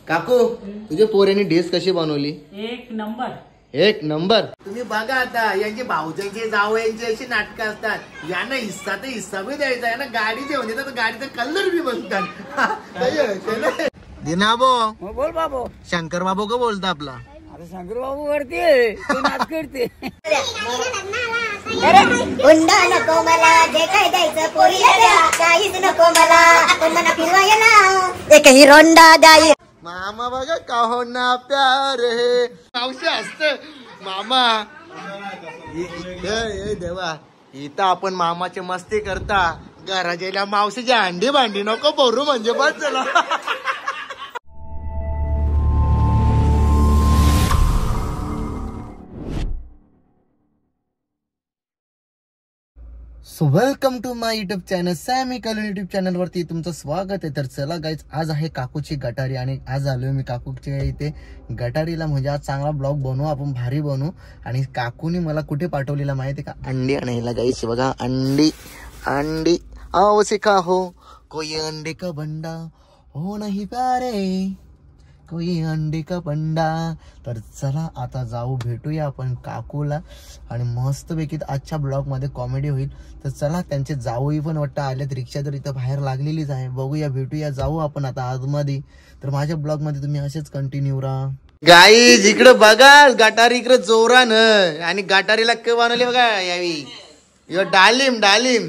काकू तुझ्या पोऱ्याने ड्रेस कशी बनवली? एक नंबर. एक नंबर. तुम्ही बघा आता यांचे भाऊजांचे जावयांचे अशी नाटकं असतात. यांना हिस्सा तर हिस्सा बी द्यायचा, यांना गाडी देऊन देतात, गाडीचा कलर बी बनतात. दिनाबो बोल बाबू. शंकर बाबू का बोलता आपला? अरे शंकर बाबू करते नाच करते. हुंडा नको मला, जे काय द्यायचं पोरीला द्या, काहीच नको मला, पण मला फिरवायला एक हिरोंडा द्याय. मामा बघा का हो ना प्यार हे मावशी असत मामा. देवा इथं आपण मामाची मस्ती करता, घराच्या मावशीची अंडी भांडी नको बोरू म्हणजे बस चला. So welcome to my YouTube channel semicolon YouTube channel वरती तुमचं स्वागत आहे. तर चला गाईज, आज आहे काकूची गटारी आणि आज आलोय मी काकूच्या इथे गटारीला. म्हणजे आज चांगला ब्लॉग बनवू आपण, भारी बनवू. आणि काकूने मला कुठे पाठवलेला माहिती का? अंडी आणायला गाईज. बघा अंडी अंडी आओ सिखा हो कोई अंडे का बंडा हो नहीं प्यारे कोई अंडे का बंडा. तर चला आता जाऊ, भेटूया आपण काकूला आणि मस्तपैकी आजच्या ब्लॉग मध्ये कॉमेडी होईल. तर चला, त्यांचे जाऊही पण वाटतं आल्यात, रिक्षा तर इथं बाहेर लागलेलीच आहे. बघूया, भेटूया, जाऊ आपण आता आतमध्ये. तर माझ्या ब्लॉग मध्ये तुम्ही असेच कंटिन्यू राहा. गाईज इकडे बघा, गटारी इकडे जोरान आणि गटारीला के बनवले बघा यावी. यो डालिम डालिम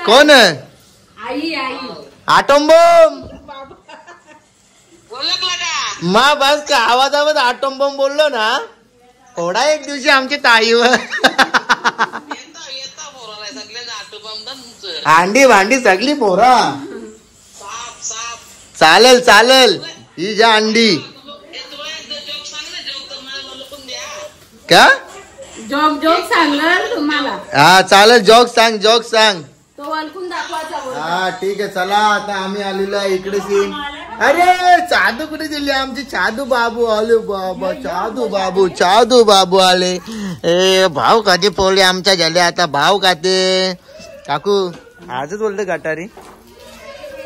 कोण? आई आई आटोंबम. मा बस का आवाजावर आटोंबम बोललो ना, थोडा एक दिवशी आमची ताईवर अंडी भांडी सगळी पोरा. चालेल चालेल, ही ज्या अंडी का जोक जोक सांगणार तुम्हाला. हा चालेल, जोक सांग, जोक सांग. तो वळखून दाखवायचा. हा ठीक आहे, चला आता आम्ही आलेलो आहे इकडे. अरे चादू कुठे दिली आमची? चादू बाबू आले बाबा, चादू बाबू, चादू बाबू आले. ए भाऊ कधी पोळी आमच्या झाले आता, भाऊ खाते. काकू आजच बोलते गटारी.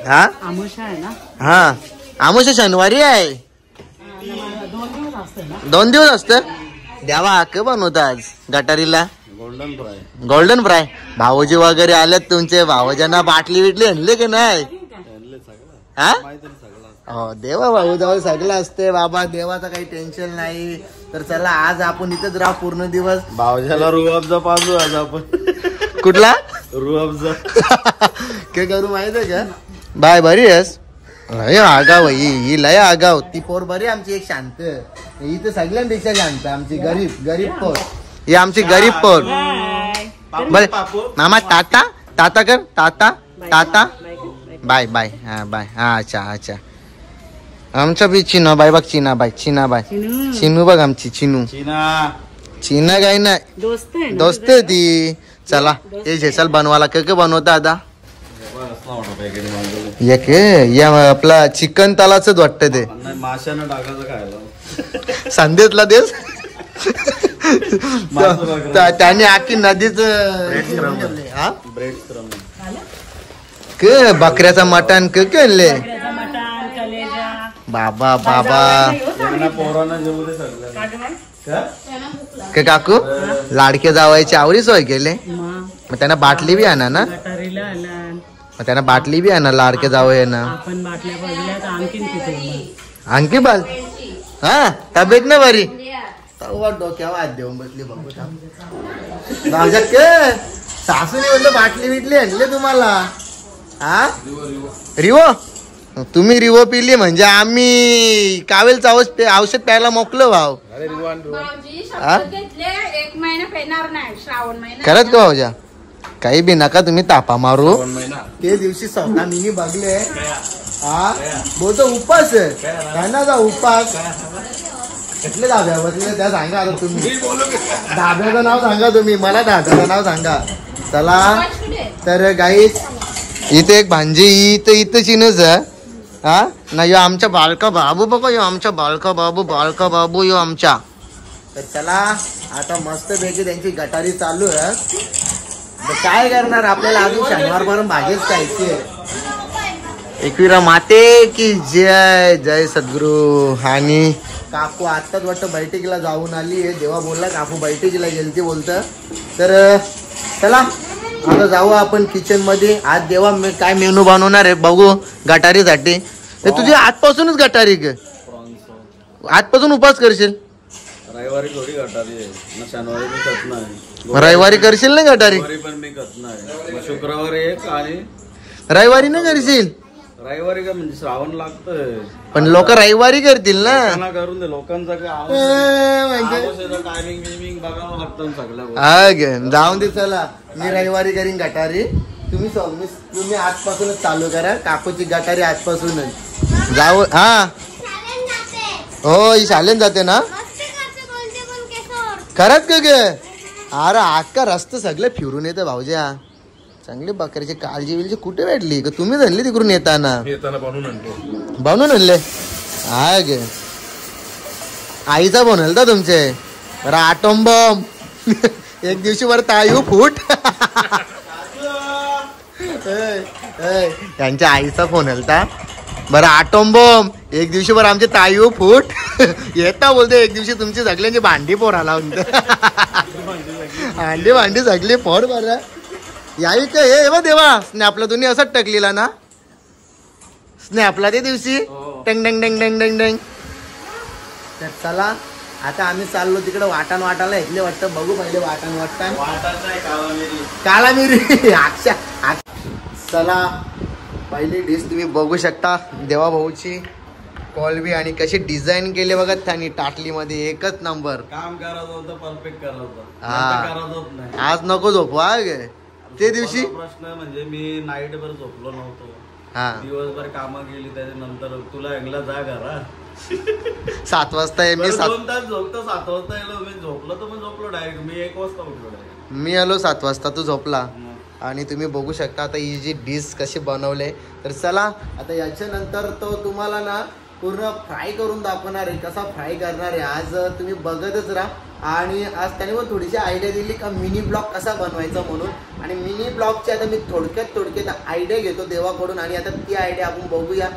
हा आमुषा आहे ना? हा आमुषा शनिवारी आहे. 2 दिवस असते ना? 2 दिवस असतं. द्यावा का बनवता आज गटारीला? Golden fry. Golden fry. भाऊजी वगैरे आलेत तुमचे, भाऊजांना बाटली बिटली आणले की नाही? हा हो, देवा भाऊ जवळ सगळं असते बाबा, देवाचं काही टेन्शन नाही. तर चला आज आपण इथेच राहू पूर्ण दिवस. भावजाला रुअफजा पाजू आज आपण. कुठला रुअफजा काय करू माहिती आहे का? बाय बरी आहेस? लय आगाव ही लय आगाव. ती पोर बरी आमची एक शांत. इथं सगळ्यांपेक्षा शांत आमची गरीब गरीब पोर. ही आमची गरीब पोर. बर मामा टाटा टाटा कर, टाटा टाटा बाय बाय. हा बाय. हा अच्छा अच्छा. आमचा बी चिना बाय बघ, चिना बाय, चिना बाय, चिनू बघ आमची चिनू. चिना काही नाही, दोस्त आहे ती. चला हे झेसल बनवायला काय बनवता आता? एक या आपला चिकन तालाच वाटतं ते. माशानं टाकायचं खायला संदेशला देस. त्याने आखी नदीच ब्रेड बकऱ्याचा मटण के आणले बाबा बाबा. काकू लाडके जावायचे आवडी सोय केले. मग त्यांना बाटली बी आणा ना, मग त्यांना बाटली बी आणा लाडके जावं ना. आणखी बाल हा तब्येत ना बरी. डोक्यावर हात देऊन बसली बाबू. सासूने म्हणलं बाटली बिटली आणले तुम्हाला. हा रिवो, तुम्ही रिवो पिली म्हणजे आम्ही कावेल औषध प्यायला मोकलो भाऊ. खरंच का भाऊजा? काही बी नका तुम्ही तापा मारू. ते दिवशी स्वतः मी बघले. हा बोलतो उपास आहे उपास. कुठले धाब्या बसले त्या सांगा आता तुम्ही. धाब्याचं नाव सांगा तुम्ही, मला धाब्याचं नाव सांगा. चला तर गाईस, इथे एक भांजी इथं चिनच. हा ना, यो आमच्या बालका बाबू बघा, यो आमच्या बालका बाबू यो आमच्या. तर चला आता मस्त पैकी त्यांची गटारी चालू आहे. काय करणार, आपल्याला अजून शनिवारपर्यंत भाजीच खायची. एकविरा माते की जय जय सद्गुरू. आणि काकू आत्ताच वाटतं बैठकीला जाऊन आली आहे. देवा बोलला काकू बैठकीला गेलती बोलतं. तर चला आता जाऊ आपण किचन मध्ये. आज देवा काय मेनू बनवणार आहे बघू गटारीसाठी. हे तुझी आजपासूनच गटारी ग, आजपासून उपास करशील. रविवारी थोडी गटारी आहे ना, शनिवारी मी करत नाही. रविवारी करशील ना गटारी? पण मी करत नाही. शुक्रवारी एक आणि रविवारी नाही करशील? रविवारी का म्हणजे श्रावण लागतंय, पण लोक रविवारी करतील ना. लोकांना करून दे. लोकांचा काय टायमिंग बिमिंग बघावं लागतं सगळ्या. हा ग जाऊन दे. चला मी रविवारी करीन गटारी. तुम्ही आजपासूनच चालू करा काकूची गटारी आजपासूनच. जाऊ. हा हो ही शालेन जाते ना. खरंच का ग? अरे अक्का रस्ता सगळे फिरून येतं भाऊज्या. चांगली बकरीची काळजी बिलजी कुठे भेटली का? तुम्ही आणली तिकडून येताना बनवून आणले. हा गे आईचा बनवलता तुमचे आटोम बॉम्ब. एक दिवशी वर तायू फूट. त्यांच्या आईचा फोन आलता. बरं आटोम बॉम्ब एक दिवशी वर आमचे तायू फूट. येता बोलते एक दिवशी तुमची सगळ्यांची भांडी पोराला भांडी सगळी फोड. बरं यावी का हे बा देवा स्नॅपला तुम्ही असंच टकलेला ना. स्नॅपला ते दिवशी टंग डंग डंग डंग डंग डंग. तर चला आता आम्ही चाललो तिकडे वाटायला ऐकले वाटतं. बघू पहिले वाटाण काला मिरी. अक्षा चला पहिली डिश तुम्ही बघू शकता देवा भाऊची कॉलबी. आणि कशी डिझाईन केली बघा त्यांनी टाटलीमध्ये. एकच नंबर. काम करायचं होतं, परफेक्ट करायचं होतं. हा आज नको झोपवा गे. ते दिवशी प्रश्न म्हणजे मी नाईटभर झोपलो नव्हतो. हा दिवसभर कामं केली त्याच्यानंतर तुला एकला जा घरा. 7 वाजता मी 2 तास झोपतो. 7 वाजता गेलो मी. झोपलो तर मग झोपलो डायरेक्ट. मी 1 वाजता उठलो डायरेक्ट. मी आलो 7 वाजता तू झोपला. आणि तुम्ही बघू शकता आता ही जी डिश कशी बनवले. तर चला आता याच्यानंतर तो तुम्हाला ना पूर्ण फ्राय करून दाखवणार आहे. कसा फ्राय करणार आहे आज तुम्ही बघतच राहा. आणि आज त्याने पण थोडीशी आयडिया दिली का मिनी ब्लॉग कसा बनवायचा म्हणून. आणि मिनी ब्लॉगची आता मी थोडक्यात आयडिया घेतो देवाकडून. आणि आता ती आयडिया आपण बघूया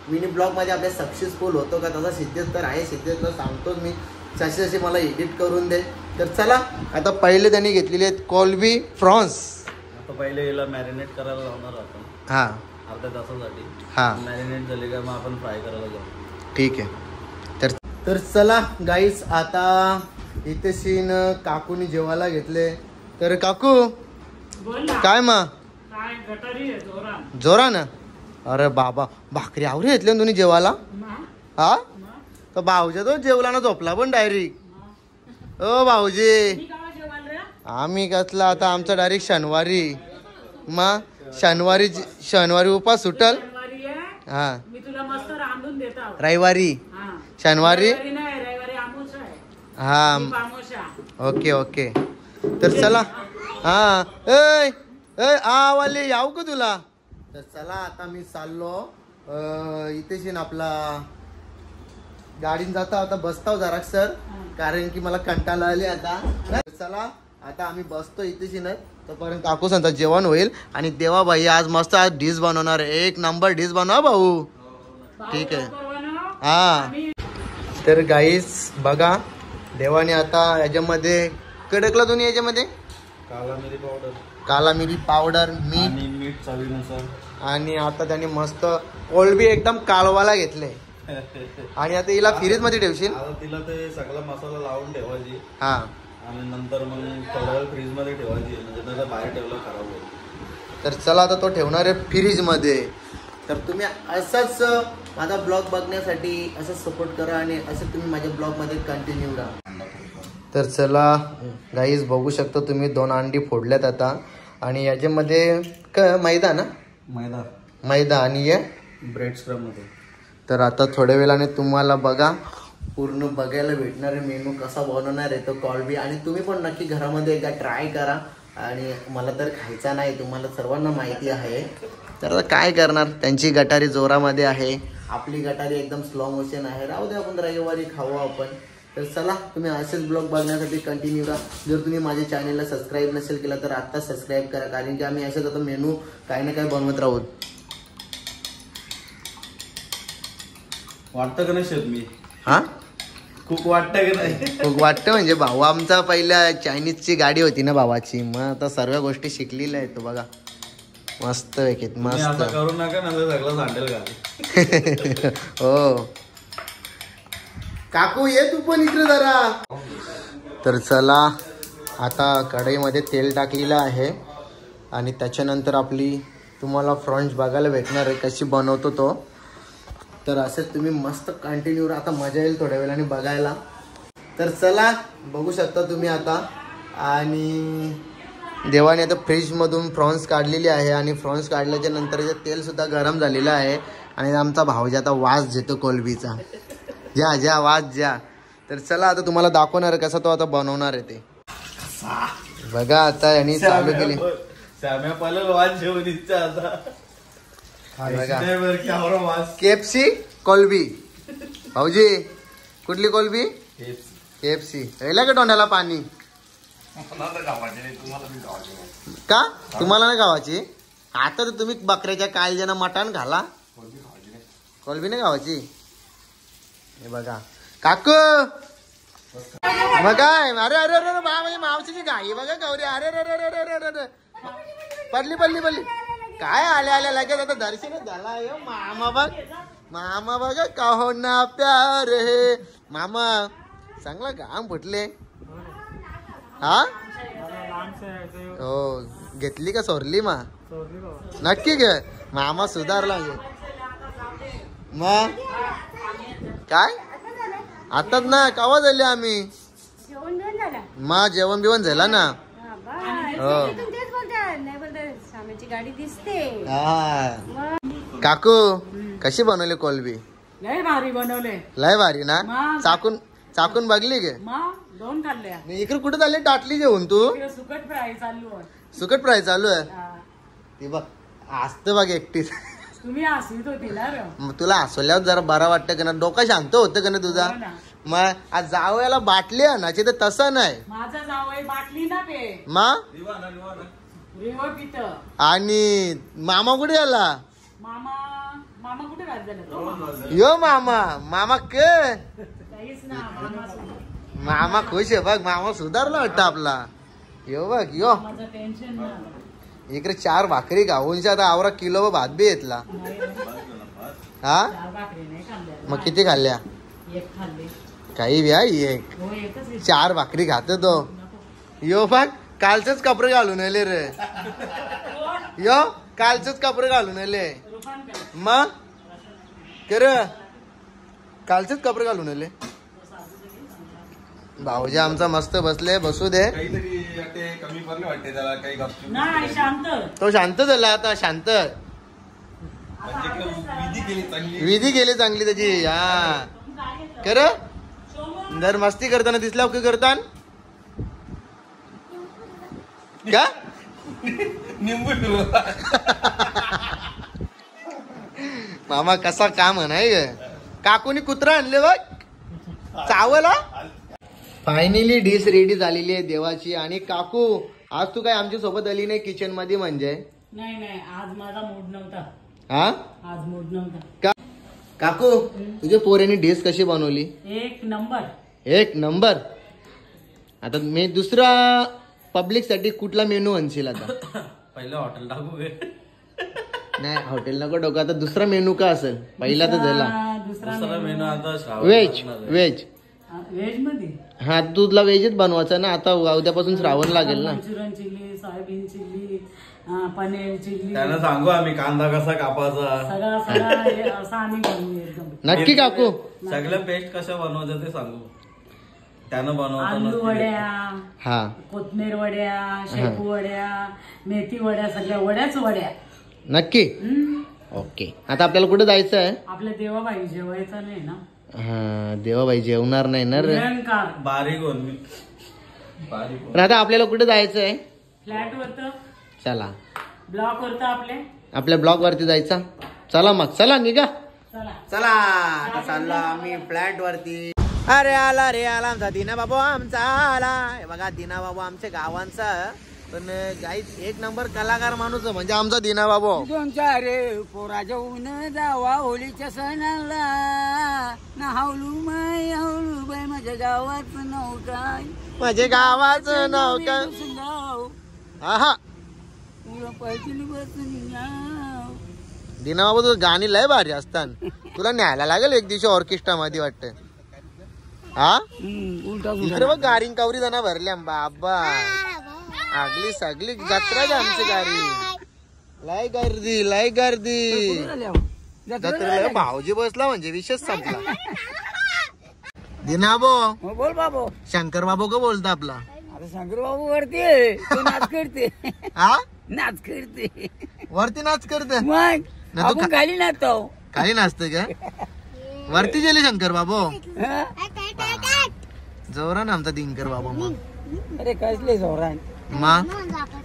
मिनी ब्लॉगमध्ये आपल्या सक्सेसफुल होतो का. तसा सिद्धेश तर आहे, सिद्धेश तर सांगतोच मी जसे मला एडिट करून दे. तर चला आता पहिले त्यांनी घेतलेले आहेत कोलबी प्रॉन्स. आता पहिले याला मॅरिनेट करायला लावणार आपण. हा अर्ध्या तासासाठी. हा मॅरिनेट झाले का मग आपण फ्राय करायला जाऊ. ठीक आहे. तर चला गाईस आता इथे सीन काकूनी जेवायला घेतले. तर काकू काय मा जोरा ना. अरे बाबा भाकरी आवरी घेतली ना तुम्ही जेवायला. हा तर भाऊजा तो जेवला ना झोपला पण डायरेक्ट. ओ भाऊजी आम्ही कसला आता आमचा डायरेक्ट शनिवारी. मग शनिवारी उपास सुटल. हा रविवारी शनिवारी. हा ओके. तर चला हा आवाले याऊ का तुला. तर चला आता मी चाललो इथेशी आपला गाडीन जाता. आता बसताव जरा सर कारण की मला कंटाळा आले आता. चला आता आम्ही बसतो इथेशी ना तोपर्यंत काकू सांगता जेवण होईल. आणि देवा भाई आज मस्त आज डिश बनवणार. 1 नंबर डिश बनवा भाऊ. ठीक आहे. हा तर गाईस बघा देवाने आता याच्यामध्ये कडकला तुम्ही याच्यामध्ये काला मिरी पावडर मीठ चवीनुसार. आणि आता त्याने मस्त कोलबी एकदम कालवाला घेतले. आणि आता हिला फ्रीज मध्ये ठेवशील. तिला ते सगळा मसाला लावून ठेवायची. हा आणि नंतर मग थोडा वेळ फ्रीज मध्ये ठेवायची म्हणजे त्याचा बाहेर ठेवला खराब होईल. तर चला आता तो ठेवणार आहे फ्रीज मध्ये. तर तुम्ही असंच माझा ब्लॉग बघण्यासाठी असंच सपोर्ट करा आणि असं तुम्ही माझ्या ब्लॉग मध्ये कंटिन्यू राहा. तर चला गाईज बघू शकता तुम्ही 2 अंडी फोडल्यात आता. आणि याच्यामध्ये मैदा ना मैदा आणि हे ब्रेड स्क्रब मध्ये. तर आता थोड्या वेळाने तुम्हाला बघा पूर्ण बघायला भेटणार आहे मेनू कसा बनवणार आहे तो कॉलबी. आणि तुम्ही पण नक्की घरामध्ये एकदा ट्राय करा. आणि मला तर खायचा नाही तुम्हाला सर्वांना माहिती आहे. तर आता काय करणार त्यांची गटारी जोरामध्ये आहे. आपली गटारी एकदम स्लो मोशन आहे. राहू दे आपण रविवारी खाऊ आपण. तर चला तुम्ही असेच ब्लॉग बघण्यासाठी कंटिन्यू करा. जर तुम्ही माझ्या चॅनलला सबस्क्राईब नसेल केलं तर आत्ता सबस्क्राईब करा कारण की आम्ही असेच आता मेनू काही ना काही बनवत राहू. वाटतं का नाही शेत मी हा खूप वाटतं का नाही खूप वाटतं म्हणजे भाऊ आमचा पहिल्या चायनीजची गाडी होती ना भावाची, मग आता सर्व गोष्टी शिकलेल्या आहेत तो बघा. मस्त पैकी तुम्ही मस्त. असं करू नका ना तर सगळं सांडेल का हो काकू ये तू पण इकडे जरा. तर चला आता कढईमध्ये तेल टाकलेलं आहे आणि त्याच्यानंतर आपली तुम्हाला फ्रॉन्स बघायला भेटणार आहे कशी बनवतो तो. तर असेच तुम्ही मस्त कंटिन्यू आता मजा येईल थोड्या वेळाने बघायला. तर चला बघू शकता तुम्ही आता. आणि देवाने आता फ्रीजमधून फ्रॉन्स काढलेली आहे आणि फ्रॉन्स काढल्याच्या नंतर तेलसुद्धा गरम झालेलं आहे आणि आमचा भाऊजी आता वास घेतो कोलबीचा. ज्या ज्या वास ज्या. तर चला आता तुम्हाला दाखवणार आहे कसा तो आता बनवणार आहे ते बघा. आता यांनी चालू केली श्याम्या पाहिलं वाज जेवण इच्छा आता केएफसी कोलबी. भाऊजी कुठली कोलबी? केएफसी. राहिला का तोंडाला पाणी का? तुम्हाला नाही गावाची? आता तर तुम्ही बकऱ्याच्या काळजानं मटण घाला, कोलबी नाही गावाची. हे बघा काकू बघा. अरे अरे अरे माझी मावशीची गाई बघा गौरी. अरे अरे अरे अरे अरे अरे पडली पडली पडली. काय आल्या आल्या लगेच आता दर्शन झाला. मामा बघ मामा बघा का हो ना प्यार हे. मामा चांगला घाम फुटले. हा हो घेतली का सोरली मा? नक्की ग मामा सुधारला मग काय आताच ना कावा झाले आम्ही मग जेवण बिवण झाला ना. हो गाडी दिसते. काकू कशी बनवली कोलबी? लय भारी बनवले. लय भारी ना. चाकून चाकून बघली गे? दोन खाल्ल्या. इकडे कुठे चालली टाटली जेवण तू? सुकट फ्राय चालू आहे. सुकट फ्राय चालू आहे. ती बघ असत बघ एकटीच. तुम्ही हसवीत होती ना रे. तुला हसवल्यावर जरा बरं वाटतं का ना? डोका शांत होतं का ना तुझा? मग आज जावयाला बाटली आणायची तर तसं नाही. माझा जावई बाटली ना पे मग रिवर पित. आणि मामा कुठे आला? मामा मामा कुठे राहत यो मामा मामा के काहीच ना. मामा मामा खुश आहे बघ. मामा सुधारला वाटतं आपला. यो बघ यो माझं टेन्शन ना. इकडे 4 भाकरी गाऊनच्या आता आवरा किलो भात बी येतला. हा भाकरी नाही खाल्ल्या. मग किती खाल्ल्या? एक खाल्ली. काही बी एक हो एकच. 4 भाकरी खातो तो. यो बघ कालचेच कपडे घालून आले रे. यो कालचेच कपडे घालून आले. मग कर कालचेच कपडे घालून आले. भाऊजी आमचा मस्त बसले. बसू दे. कमी पडले वाटते त्याला काही गपचूप. नाही शांत. तो शांत झाला आता. शांत विधी केली चांगली त्याची. हा कर जर मस्ती करताना दिसला की करता का? निंबू मामा कसा काम नाही ग. काकूनी कुत्रा आणले बघ चावला. फायनली डिश रेडी झालेली आहे देवाची. आणि काकू आज तू काय आमच्या सोबत आली नाही किचन मध्ये म्हणजे? नाही नाही आज माझा मूड नव्हता. हा आज मूड नव्हता. का काकू तुझ्या पोरांनी डिश कशी बनवली? एक नंबर. एक नंबर. आता मी दुसरा पब्लिक साठी कुठला मेनू आणशील आता? पहिलं हॉटेल टाकू नाही हॉटेल नको डोकं. आता दुसरा मेनू का असेल? पहिला तर झाला दुसरा मेनू आता व्हेज. व्हेज व्हेज मध्ये. हा तुला व्हेजच बनवायचं ना. आता उद्यापासून श्रावण लागेल ना. Manchurian chilli, soybean chilli, paneer chilli. त्यांना सांगू आम्ही कांदा कसा कापायचा सगळा सगळा असं आम्ही बनवू एकदम. नक्की काकू. सगळ्या पेस्ट कशा बनवायचं ते सांगू. त्यानं आलू बनवतो वड्या, हा कोथमीर वड्या, शेपू वड्या, मेथी वड्या, सगळ्या वड्याच वड्या. नक्की. ओके आता आपल्याला कुठे जायचं आहे? आपल्या देवाबाई जेवायचं नाही ना. हा देवाबाई जेवणार नाही ना रे. बारीक होऊन मी बारीक पण आता आपल्याला कुठे जायचं आहे? फ्लॅट वरत. चला ब्लॉक वरत आपल्या ब्लॉक वरती जायचा. चला मग चला निघा. चला चला आता चाललो आम्ही फ्लॅट वरती. अरे आला रे आला आमचा दिना बाबू आमचा आला. बघा दिना बाबू आमच्या गावांचा पण गाईच एक नंबर कलाकार माणूस आहे म्हणजे आमचा दिना बाबू. दोन चार पोरा जाऊन जावा होळीच्या सणाला ना हावलू माय हावलू बाय माझ्या गावाचं नाव काय माझ्या गावाचं नाव काय हा तुला पैसे बसून दिना बाबू तू गाणी लय भारी असतात तुला न्यायला लागेल एक दिवशी ऑर्केस्ट्रा मध्ये वाटतं. हा उलटा इकडे बघ गारी कावरी जण भरल्या बाबा आगली सगळी जत्राच आमची गाडी लय गर्दी जत्रेला भाऊजी बसला म्हणजे विशेष संपला. दिना बाबू बोल बाबू. शंकर बाबू का बोलता आपला आता शंकर बाबू वरती नाच करते हा नाच करते वरती नाच करते मग आपण खाली नाचतो काही नाचतं का वरती गेले शंकर बाबू जोरान आमचा दिनकर बाबू मग अरे कसले जोरान मग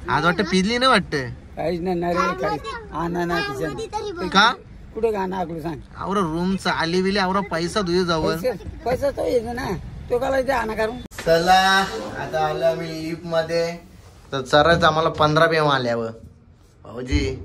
आज वाटतं पिजली नाही वाटतं काहीच नाही रे काहीच आणा ना किचन का कुठे गाणं आकलू सांग आवरा रूमचा आली बिली आवरा पैसा तुझ्या जवळ पैसा तो येतो ना तो का आणा करून. चला आता आलो आम्ही लिफ्ट मध्ये तर सरच आम्हाला 15 PM आल्यावर भाऊजी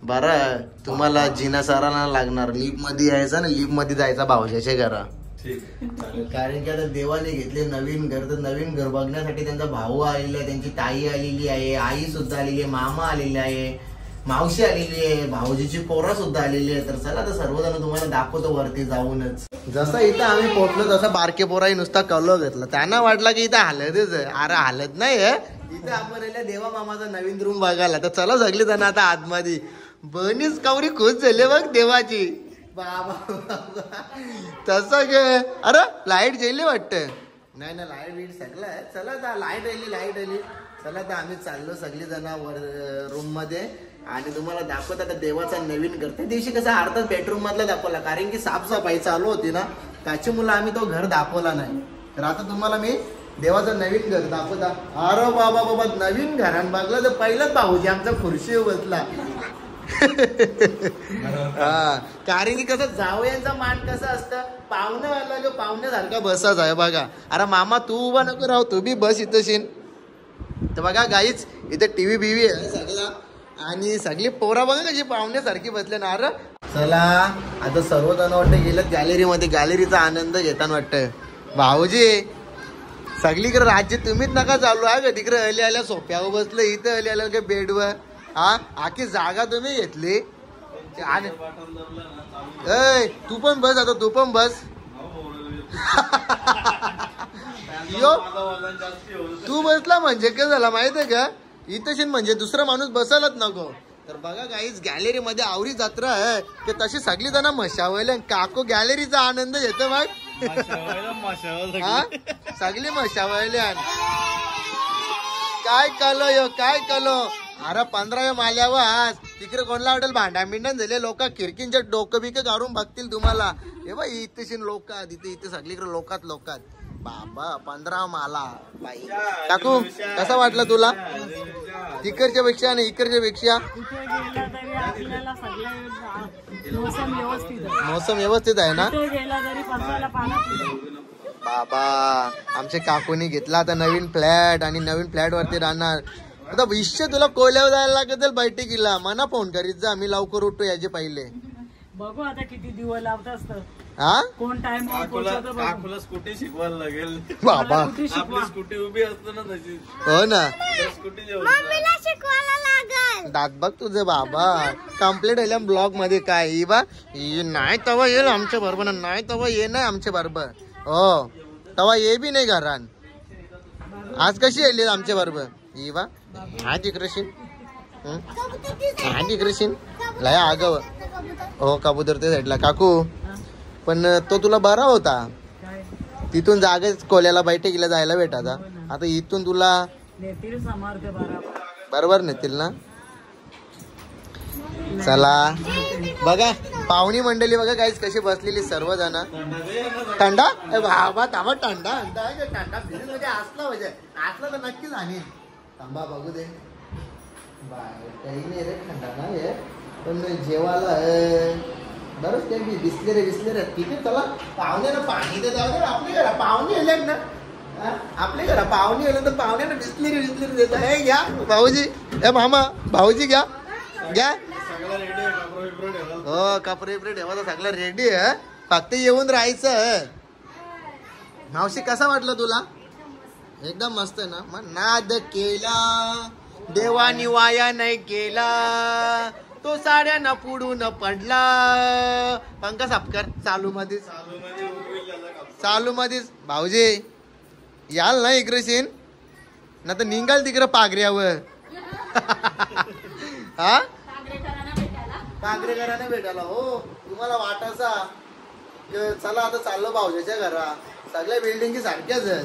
बरं तुम्हाला जिना सरांना लागणार लिफ्ट मध्ये यायचं ना लिफ्ट मध्ये जायचा भाऊजाच्या घरा कारण की आता देवाने घेतले नवीन घर तर नवीन घर बघण्यासाठी त्यांचा भाऊ आलेला आहे त्यांची ताई आलेली आहे आई सुद्धा आलेली आहे मामा आलेले आहे मावशी आलेली आहे भाऊजीची पोरा सुद्धा आलेली आहे. तर चला तर सर्वजण तुम्हाला दाखवतो वरती जाऊनच. जसं इथं आम्ही पोहोचलो तसं बारके पोराही नुसता कलो घेतला त्यांना वाटला की इथं हालतच आहे अरे हालत नाही इथं आपण देवा मामाचा नवीन रूम बघायला. तर चला सगळी जण आता आतमध्ये बनीच कावरी खुश झाली बघ देवाची बाबा तसं गे अरे लाईट गेली वाटतं नाही ना लाईट बीट सगळं चला तर लाईट आली चला तर आम्ही चाललो सगळी जण वर रूम मध्ये आणि तुम्हाला दाखवत आता देवाचा नवीन घर. त्या दिवशी कसं अर्धाच बेडरूम मधला दाखवला कारण की साफसफाई चालू होती ना त्याच्यामुळे आम्ही तो घर दाखवला नाही. तर आता तुम्हाला मी देवाचं नवीन घर दाखवता. अरे बाबा नवीन घरान बघलं तर पहिलंच भाऊजी आमचा खुर्शीवर बसला हा कारण की कसं जावयांचा मान कसं असतं पाहुणं पाहुण्यासारखा बसाच आहे बघा. अरे मामा तू उभा नको राहू तू बी बस इथं शिन. तर बघा गाईच इथे टीव्ही बिव्ही आहे सगळा आणि सगळी पोरा बघा कशी पाहुण्यासारखी बसले ना. अरे चला आता सर्वजण वाटतं गेलं गॅलरीमध्ये गॅलरीचा आनंद घेताना वाटतं. भाऊजी सगळीकडे राज्य तुम्हीच नका चालू आहे का तिकडे अली आल्या सोफ्यावर बसलं इथं अली आल्या का बेडवर हा आखी जागा तुम्ही घेतली आणि तू पण बस आता तू पण बस यो तू बसला म्हणजे काय झाला माहितीये का इथं म्हणजे दुसरा माणूस बसायलाच नको. तर बघा काहीच गॅलरी मध्ये आवरी जत्रा आहे की तशी सगळी जण मशावले काको गॅलरीचा आनंद घेतो मग सगळी मशावले काय कलो अरे 15 आल्यावर आज तिकडे कोणला वाटेल भांडा मिंडण झाले लोक खिडकींचे डोकं बिकं काढून बघतील तुम्हाला. हे बा इथे लोकात इथे सगळीकडे लोकात बाबा 15 माला बाई. काकू कसा वाटला तुला तिकडच्या पेक्षा आणि इकडच्या पेक्षा मोसम व्यवस्थित आहे ना बाबा. आमच्या काकूनी घेतला आता नवीन फ्लॅट आणि नवीन फ्लॅट वरती राहणार. आता भविष्य तुला कोल्यावर जायला लागेल बैठकीला मना फोन करीत जा आम्ही लवकर उठतो याचे पहिले बघू आता किती दिवस लावत असत हा कोण टाइम काकूला स्कूटी शिकवायला लागेल बाबा आपली स्कूटी उभी असते ना तशी हो ना स्कूटी दात बघ तुझे बाबा कम्प्लीट आहे ब्लॉग मध्ये काय बा नाही तवा येईल आमच्या बरोबर नाही तवा ये नाही आमच्या बरोबर हो तवा ये बी नाही घरान आज कशी येईल आमच्या बरोबर ही बा आज इकडशीन लय आगाव हो कबूतर ते साईडला काकू पण तो तुला बरा होता तिथून जागेच कोल्याला बैठकीला जायला भेटायचा आता इथून तुला बरोबर नेतील ना. चला बघा पाहुणी मंडळी बघा काहीच कशी बसलेली सर्वजण थंडा बाबा थांबा थंडा म्हणजे असला तर नक्कीच आणि थांबा बघू दे काही नाही रे थंडा ना हे पण जेवायला बरंच काही दिसले रे ठीक आहे चला पाहुणे ना पाणी तर जाऊ दे आपले पाहुणे येले ना आपल्या घरा पाहुणे आले तर पाहुण्याला बिस्लेरी देत आहे. घ्या भाऊजी, ए मामा भाऊजी घ्या घ्या. हो कपडे बिपडे ठेवायचं सगळं रेडी आहे, फक्त येऊन राहायचं. मावशी कसा वाटलं तुला? एकदम मस्त ना. मग नाद केला देवानी वाया नाही केला, तो साड्याना पुढून पडला. पंखा सापकर चालू मध्येच भाऊजी याल ना इकडे सीन ना तर निघाल तिकडे पागऱ्यावर. हा पागरेकरांना भेटायला. हो तुम्हाला वाटायचा चला आता चाललो भाऊजीच्या घरा, सगळ्या बिल्डिंग सारख्याच आहेत.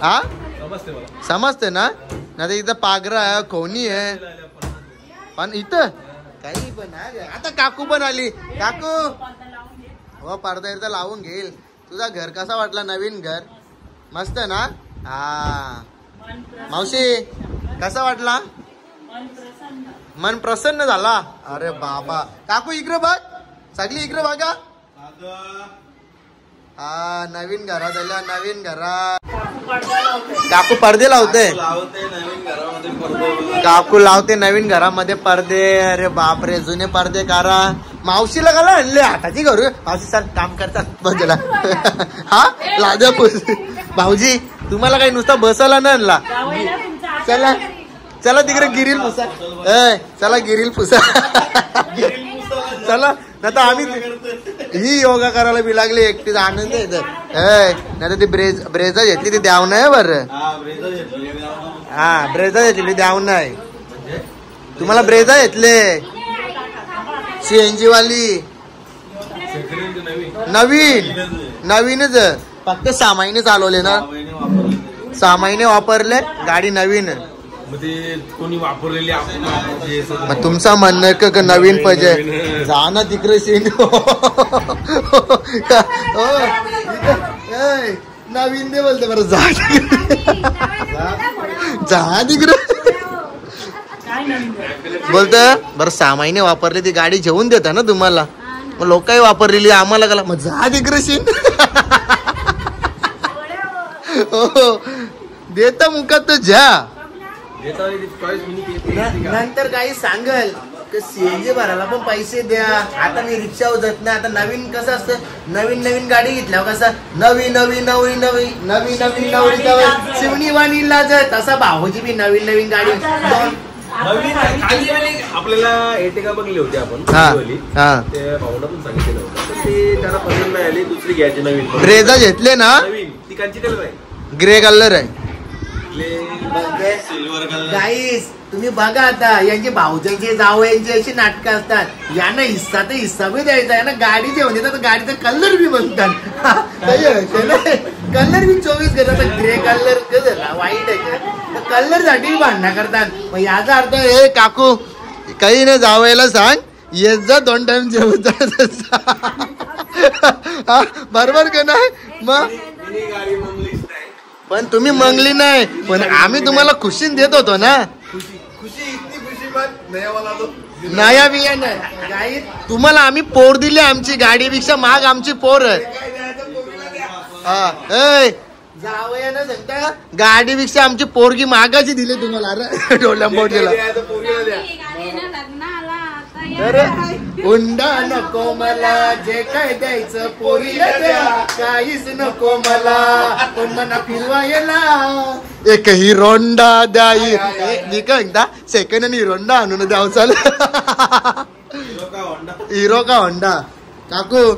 हा समजते ना. नाही तर इथं पागरा आहे, कोणी आहे, पण इथं काही पण आहे. आता काकू पण आली. काकू हो पडदा इथं लावून घेईल. तुझा घर कसा वाटला? नवीन घर मस्त ना. हा मावशी कसा वाटला? मन प्रसन्न झाला. अरे बाबा काकू इकडे बघ, सगळी इकडे बघा. हा नवीन घरात आल्या, नवीन घरात काकू पडदे लावते. काकू लावते नवीन घरामध्ये पडदे. अरे बापरे जुने पडदे करा. मावशीला का आणले हाताची घरू? मावशी चाल काम करतात बघला. हा लाद्या पुस. भाऊजी तुम्हाला काही नुसता बसायला नाही आणला. चला चला तिकडे गिरील पुसा. चला गिरील पुसा. चला नाही तर आम्ही ही योगा करायला बी लागली एकटीच आनंद येत. नाही तर ती ब्रेजा घेतली ती द्याव नाही बरं. हा ब्रेजा घेतली द्याव नाही. तुम्हाला ब्रेजा घेतले सीएनजी वाली नवीनच फक्त 6 महिने चालवले ना. 6 महिने वापरले गाडी नवीन. कोणी वापरलेली मग तुमचं म्हणणं का नवीन पाहिजे? जा ना तिकडे सीन. नवीन दे बोलते बरं. जा तिकडे बोलत बरं. 6 महिने वापरले ती गाडी घेऊन देता ना तुम्हाला. मग लोकांनी वापरलेली आम्हाला कला. मग जा तिकडे सीन. हो देता मुखात तर जा. नंतर काही सांगल सीएनजी भरायला पण पैसे द्या. आता मी रिक्षावर जात नाही. आता नवीन कसं असतं, नवीन गाडी घेतल्यावर कसं नवी शिवणी वाणीला जात तसा भाऊजी बी नवीन गाडी आपल्याला एटेका बघली होती आपण. ते भाऊला पण सांगितलं होतं, ते त्याला पसंत नाही आली. दुसरी घ्यायची नवीन. ब्रेझा घेतले ना नवीन. ती कांची कलर आहे, ग्रे कलर आहे. Silver colour. गाईस तुम्ही बघा आता यांचे भाऊजांचे जावयांची अशी नाटकं असतात. यांना हिस्सा तर हिस्सा बी द्यायचा आहे ना. गाडी जेवण देतात तर गाडीचा कलर बी म्हणतात. कलर बी 24 घेतात. ग्रे कलर वाईट आहे कलर साठी भांडणं करतात. मग याचा अर्थ हे काकू काही नाही जावयाला सांग येत जा 2 टाइम जेवण जा. बरोबर का नाही? मग पण तुम्ही मंगली नाही, पण आम्ही तुम्हाला खुशीन देत होतो ना. नया बिया नाही तुम्हाला आम्ही पोर दिली. आमची गाडीपेक्षा माग आमची पोर. जावयानं सांगता गाडीपेक्षा आमची पोरगी मागाची दिली तुम्हाला. अरे डोल्या मोठीला हुंडा नको मला, जे काय द्यायचं पोरीला द्या, काहीच नको मला, पण मना फिरवायला एक हिरोंडा द्या. मी काय म्हणता सेकंड हँड हिरोंडा आणून द्याव चाल. हिरो का होंडा. काकू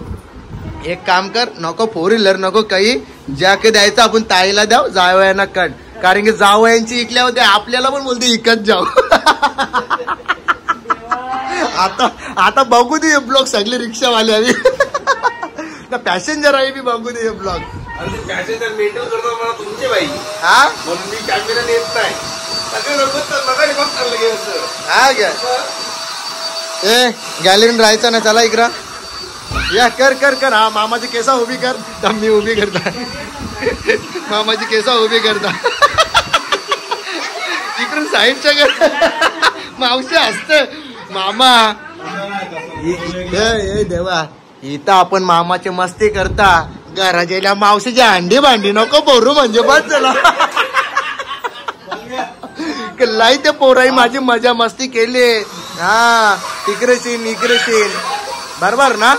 एक काम कर, नको 4 व्हीलर नको काही, ज्या काही द्यायचं आपण ताईला द्याव, जावयांना कट. कारण की जावयांची इकल्या होते आपल्याला पण बोलते इकत जाऊ. आता बघू दे ब्लॉग सगळे रिक्षावाले आम्ही ना पॅसेंजर आहे बी बघू दे ब्लॉग. पॅसेंजर मेंटेन करतो मला तुमचे बाई. हा म्हणून मी कॅमेरा नेत नाही. सगळे लोक हा घ्या. ए गॅलरीन राहायचं ना. चला इकडं या. कर कर कर. हा मामाची केसा उभी कर. मी उभी करता. मामाची केसा उभी करता. इकडून साईडच्या कर. मावशी असत मामा. देवा इथं आपण मामाची मस्ती करता. घराच्या मावशीची अंडी भांडी नको पोरू म्हणजे बस झाला. लाई ते पोराई माझी मजा मस्ती केली. हा तिकडे सीन इकडे सीन बरोबर ना.